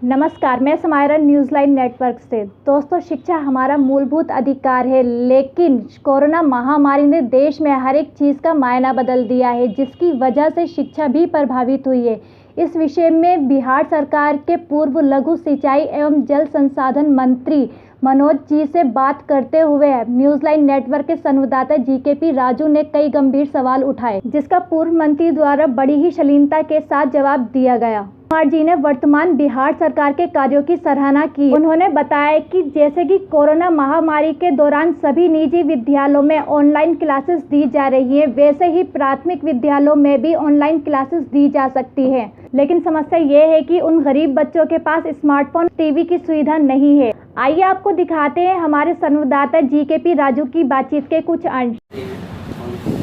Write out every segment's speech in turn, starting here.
नमस्कार, मैं Samaira news line network से। दोस्तों, शिक्षा हमारा मूलभूत अधिकार है, लेकिन कोरोना महामारी ने देश में हर एक चीज़ का मायना बदल दिया है, जिसकी वजह से शिक्षा भी प्रभावित हुई है। इस विषय में बिहार सरकार के पूर्व लघु सिंचाई एवं जल संसाधन मंत्री मनोज जी से बात करते हुए न्यूज़ लाइन नेटवर्क के संवाददाता जीकेपी राजू ने कई गंभीर सवाल उठाए, जिसका पूर्व मंत्री द्वारा बड़ी ही शालीनता के साथ जवाब दिया गया। कुमार जी ने वर्तमान बिहार सरकार के कार्यों की सराहना की। उन्होंने बताया कि जैसे कि कोरोना महामारी के दौरान सभी निजी विद्यालयों में ऑनलाइन क्लासेस दी जा रही है, वैसे ही प्राथमिक विद्यालयों में भी ऑनलाइन क्लासेस दी जा सकती है। लेकिन समस्या ये है कि उन गरीब बच्चों के पास स्मार्टफोन, टीवी की सुविधा नहीं है। आइए आपको दिखाते हैं हमारे संवाददाता जीकेपी राजू की बातचीत के कुछ अंश।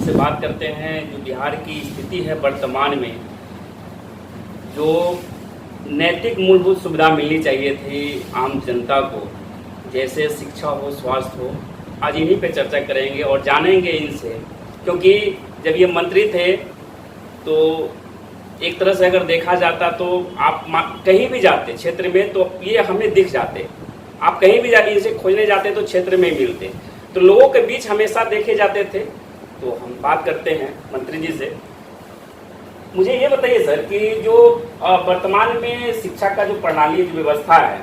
से बात करते हैं जो बिहार की स्थिति है वर्तमान में, जो नैतिक मूलभूत सुविधा मिलनी चाहिए थी आम जनता को, जैसे शिक्षा हो, स्वास्थ्य हो, आज इन्हीं पे चर्चा करेंगे और जानेंगे इनसे। क्योंकि जब ये मंत्री थे तो एक तरह से अगर देखा जाता तो आप कहीं भी जाते क्षेत्र में तो ये हमें दिख जाते, आप कहीं भी जाके इनसे खोजने जाते तो क्षेत्र में मिलते, तो लोगों के बीच हमेशा देखे जाते थे। तो हम बात करते हैं मंत्री जी से। मुझे ये बताइए सर कि जो वर्तमान में शिक्षा का जो प्रणाली, जो व्यवस्था है,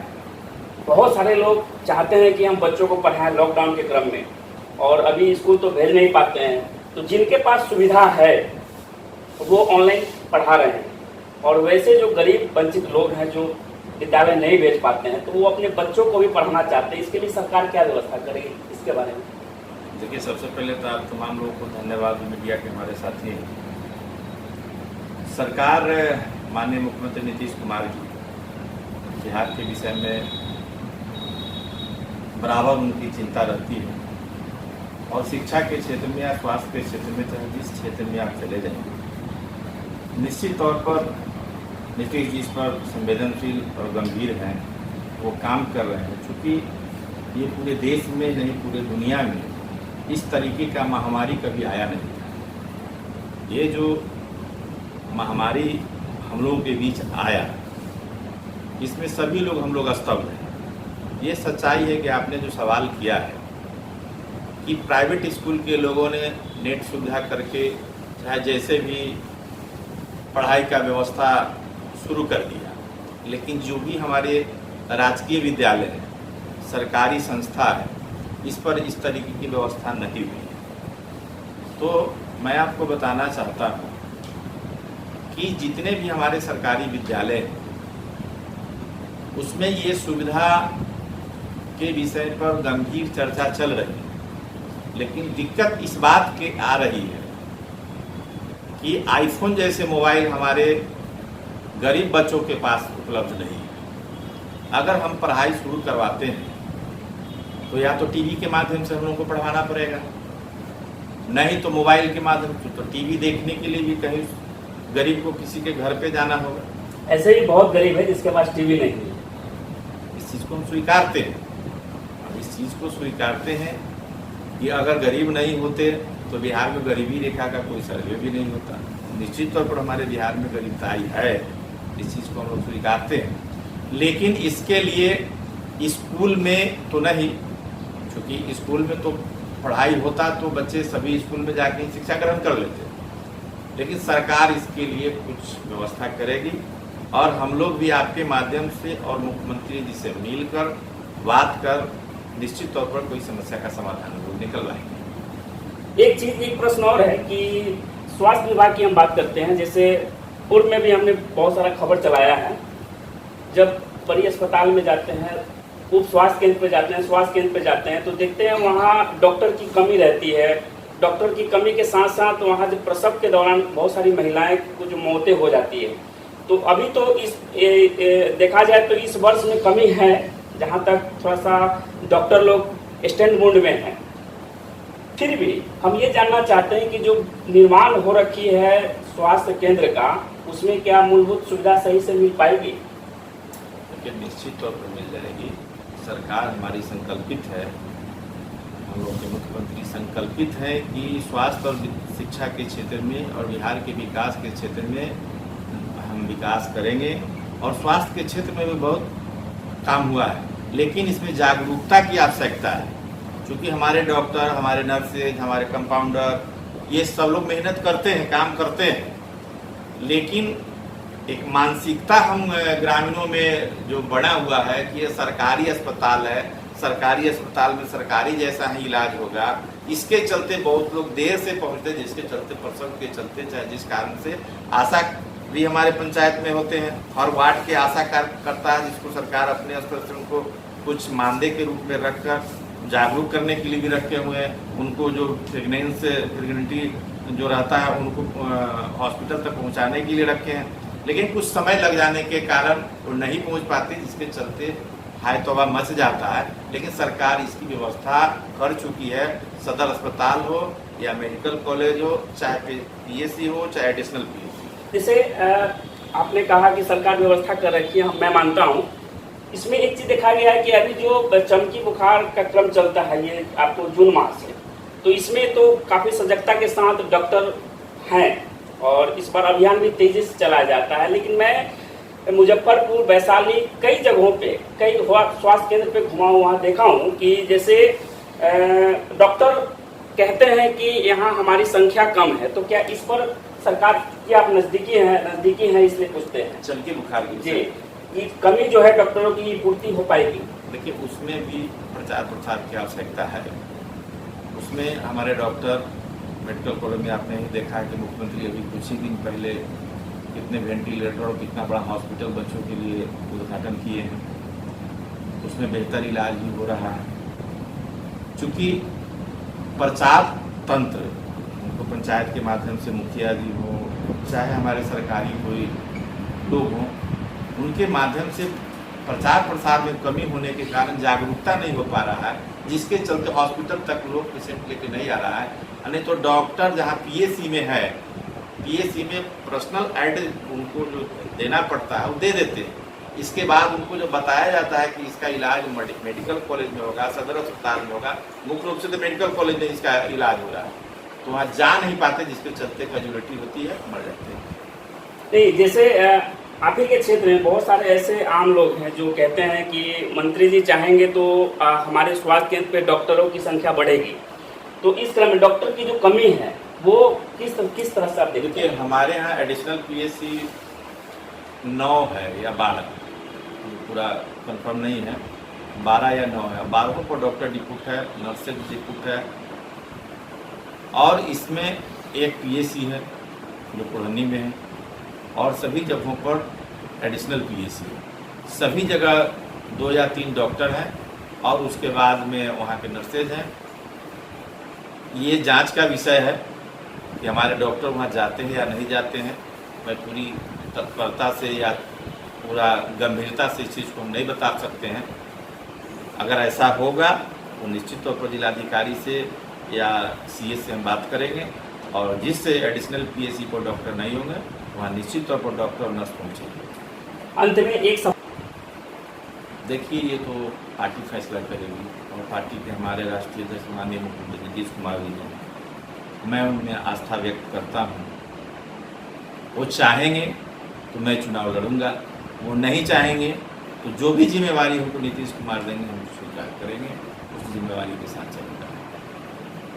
बहुत सारे लोग चाहते हैं कि हम बच्चों को पढ़ाएं लॉकडाउन के क्रम में, और अभी स्कूल तो भेज नहीं पाते हैं, तो जिनके पास सुविधा है वो ऑनलाइन पढ़ा रहे हैं, और वैसे जो गरीब वंचित लोग हैं जो विद्यालय नहीं भेज पाते हैं तो वो अपने बच्चों को भी पढ़ाना चाहते हैं। इसके लिए सरकार क्या व्यवस्था करेगी, इसके बारे में? देखिए, सबसे पहले तो आप तमाम लोगों को धन्यवाद, मीडिया के हमारे साथी हैं। सरकार माननीय मुख्यमंत्री नीतीश कुमार जी बिहार के विषय में बराबर उनकी चिंता रहती है, और शिक्षा के क्षेत्र में या स्वास्थ्य के क्षेत्र में, चाहे जिस क्षेत्र में आप चले जाएंगे, निश्चित तौर पर नीतीश जी इस पर संवेदनशील और गंभीर हैं, वो काम कर रहे हैं। चूँकि ये पूरे देश में नहीं, पूरे दुनिया में इस तरीके का महामारी कभी आया नहीं था। ये जो महामारी हम लोगों के बीच आया, इसमें सभी लोग हम लोग स्तब्ध हैं। ये सच्चाई है कि आपने जो सवाल किया है कि प्राइवेट स्कूल के लोगों ने नेट सुविधा करके चाहे जैसे भी पढ़ाई का व्यवस्था शुरू कर दिया, लेकिन जो भी हमारे राजकीय विद्यालय है, सरकारी संस्था है, इस पर इस तरीके की व्यवस्था नहीं हुई है। तो मैं आपको बताना चाहता हूँ कि जितने भी हमारे सरकारी विद्यालय हैं उसमें ये सुविधा के विषय पर गंभीर चर्चा चल रही है, लेकिन दिक्कत इस बात के आ रही है कि आईफोन जैसे मोबाइल हमारे गरीब बच्चों के पास उपलब्ध नहीं है। अगर हम पढ़ाई शुरू करवाते हैं तो या तो टीवी के माध्यम से हम लोगों को पढ़वाना पड़ेगा, नहीं तो मोबाइल के माध्यम से। तो टीवी देखने के लिए भी कहीं गरीब को किसी के घर पे जाना होगा। ऐसे ही बहुत गरीब है जिसके पास टीवी नहीं है। इस चीज़ को हम स्वीकारते हैं, और इस चीज़ को स्वीकारते हैं कि अगर गरीब नहीं होते तो बिहार में गरीबी रेखा का कोई सर्वे भी नहीं होता। निश्चित तौर पर हमारे बिहार में गरीबताई है, इस चीज़ को हम लोग स्वीकारते हैं। लेकिन इसके लिए स्कूल में तो नहीं, क्योंकि स्कूल में तो पढ़ाई होता तो बच्चे सभी स्कूल में जाके शिक्षा ग्रहण कर लेते, लेकिन सरकार इसके लिए कुछ व्यवस्था करेगी, और हम लोग भी आपके माध्यम से और मुख्यमंत्री जी से मिलकर बात कर निश्चित तौर पर कोई समस्या का समाधान हम लोग निकलवाएंगे। एक प्रश्न और है कि स्वास्थ्य विभाग की हम बात करते हैं, जैसे पूर्व में भी हमने बहुत सारा खबर चलाया है, जब बड़ी अस्पताल में जाते हैं, उप स्वास्थ्य केंद्र पे जाते हैं, स्वास्थ्य केंद्र पे जाते हैं, तो देखते हैं वहाँ डॉक्टर की कमी रहती है। डॉक्टर की कमी के साथ साथ वहाँ जो प्रसव के दौरान बहुत सारी महिलाएं को जो मौतें हो जाती है। तो अभी तो इस देखा जाए तो इस वर्ष में कमी है, जहाँ तक थोड़ा सा डॉक्टर लोग स्टैंड मोड में हैं। फिर भी हम ये जानना चाहते हैं कि जो निर्माण हो रखी है स्वास्थ्य केंद्र का, उसमें क्या मूलभूत सुविधा सही से मिल पाएगी? देखिए, निश्चित तौर पर मिल जाएगी। सरकार हमारी संकल्पित है, हम लोग के मुख्यमंत्री संकल्पित हैं कि स्वास्थ्य और शिक्षा के क्षेत्र में और बिहार के विकास के क्षेत्र में हम विकास करेंगे। और स्वास्थ्य के क्षेत्र में भी बहुत काम हुआ है, लेकिन इसमें जागरूकता की आवश्यकता है। क्योंकि हमारे डॉक्टर, हमारे नर्सेज, हमारे कंपाउंडर, ये सब लोग मेहनत करते हैं, काम करते हैं, लेकिन एक मानसिकता हम ग्रामीणों में जो बना हुआ है कि ये सरकारी अस्पताल है, सरकारी अस्पताल में सरकारी जैसा ही इलाज होगा, इसके चलते बहुत लोग देर से पहुंचते, जिसके चलते प्रसव के चलते, चाहे जिस कारण से आशा भी हमारे पंचायत में होते हैं, हर वार्ड के आशा करता है, जिसको सरकार अपने स्तर से उनको कुछ मानदेय के रूप में रखकर जागरूक करने के लिए भी रखे हुए हैं। उनको जो प्रेगनेंटी जो रहता है उनको हॉस्पिटल तक पहुंचाने के लिए रखे हैं, लेकिन कुछ समय लग जाने के कारण वो नहीं पहुंच पाते, जिसके चलते हाय तौबा मच जाता है। लेकिन सरकार इसकी व्यवस्था कर चुकी है, सदर अस्पताल हो या मेडिकल कॉलेज हो, चाहे पीएससी हो, चाहे एडिशनल पीएससी। जैसे आपने कहा कि सरकार व्यवस्था कर रखी है, मैं मानता हूँ। इसमें एक चीज़ देखा गया है कि अभी जो चमकी बुखार का क्रम चलता है, ये आपको जून माह से, तो इसमें तो काफ़ी सजगता के साथ डॉक्टर हैं और इस बार अभियान भी तेजी से चलाया जाता है। लेकिन मैं मुजफ्फरपुर, वैशाली, कई जगहों पे, कई स्वास्थ्य केंद्र पे घुमा हुआ देखा हूँ कि जैसे डॉक्टर कहते हैं कि यहाँ हमारी संख्या कम है, तो क्या इस पर सरकार की आप नज़दीकी हैं इसलिए पूछते हैं? चमकी बुखार की जी, ये कमी जो है डॉक्टरों की पूर्ति हो पाएगी? देखिए, उसमें भी प्रचार प्रसार की आवश्यकता है। उसमें हमारे डॉक्टर मेडिकल कॉलेज में आपने ही देखा है कि मुख्यमंत्री अभी कुछ ही दिन पहले कितने वेंटिलेटर और कितना बड़ा हॉस्पिटल बच्चों के लिए उद्घाटन किए हैं। उसमें बेहतर इलाज भी हो रहा है। चूँकि प्रचार तंत्र उनको पंचायत के माध्यम से मुखिया जी हो, चाहे हमारे सरकारी कोई लोग हों, उनके माध्यम से प्रचार प्रसार में कमी होने के कारण जागरूकता नहीं हो पा रहा है, जिसके चलते हॉस्पिटल तक लोग पेशेंट लेके नहीं आ रहा है। नहीं तो डॉक्टर जहाँ पीएससी में है, पीएससी में पर्सनल एड उनको जो देना पड़ता है वो दे देते हैं। इसके बाद उनको जो बताया जाता है कि इसका इलाज मेडिकल कॉलेज में होगा, सदर अस्पताल में होगा, मुख्य रूप से तो मेडिकल कॉलेज में इसका इलाज हो रहा है, तो वहाँ जा नहीं पाते, जिसके चलते कैजुअलिटी होती है, मर जाते हैं। नहीं, जैसे आप ही के क्षेत्र में बहुत सारे ऐसे आम लोग हैं जो कहते हैं कि मंत्री जी चाहेंगे तो हमारे स्वास्थ्य केंद्र पे डॉक्टरों की संख्या बढ़ेगी, तो इस क्रम में डॉक्टर की जो कमी है वो किस तरह से आप देखते हैं? हमारे यहाँ एडिशनल पीएससी 9 है या 12, पूरा कंफर्म नहीं है, 12 या 9 है। 12 पर डॉक्टर डिप्यूट है, नर्सेज डिप्यूट है, और इसमें एक पीएससी है जो पुरहनी में है, और सभी जगहों पर एडिशनल पीएससी है। सभी जगह 2 या 3 डॉक्टर हैं और उसके बाद में वहाँ के नर्सेज हैं। ये जांच का विषय है कि हमारे डॉक्टर वहाँ जाते हैं या नहीं जाते हैं। मैं पूरी तत्परता से या पूरा गंभीरता से इस चीज़ को हम नहीं बता सकते हैं। अगर ऐसा होगा तो निश्चित तौर पर जिलाधिकारी से या सीएस से हम बात करेंगे, और जिससे एडिशनल पीएससी पर डॉक्टर नहीं होंगे वहाँ निश्चित तौर पर डॉक्टर और नर्स पहुँचेंगे। अंत में एक देखिए, ये तो पार्टी फैसला करेगी, और पार्टी के हमारे राष्ट्रीय अध्यक्ष माननीय मुख्यमंत्री नीतीश कुमार जी हैं, मैं उनमें आस्था व्यक्त करता हूँ। वो चाहेंगे तो मैं चुनाव लड़ूंगा, वो नहीं चाहेंगे तो जो भी जिम्मेवारी हमको नीतीश कुमार देंगे हम स्वीकार करेंगे, उस जिम्मेवारी के साथ चलेंगे।